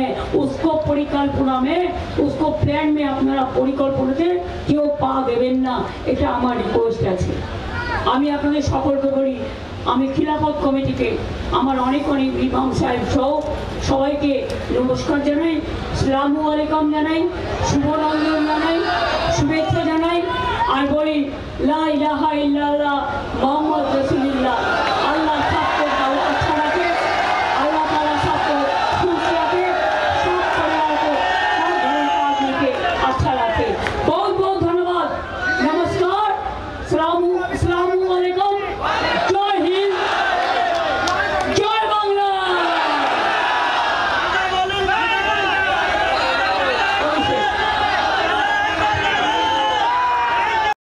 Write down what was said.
है उसको परिकल्पना में उसको प्लान में अपनारा परिकल्पना से क्यों पा देवें ना এটা আমার রিকোয়েস্ট আছে। আমি আপনাদের সকলকে বলি আমি খিলাফত কমিটিকে আমার অনেক অনেক ইমাম সাহেব সহ সবাইকে নমস্কার জানাই, আসসালামু আলাইকুম জানাই, শুভ রমজান জানাই, শুভেচ্ছা জানাই আর বলি লা ইলাহা ইল্লাল্লাহ মুহাম্মদ রাসূলুল্লাহ।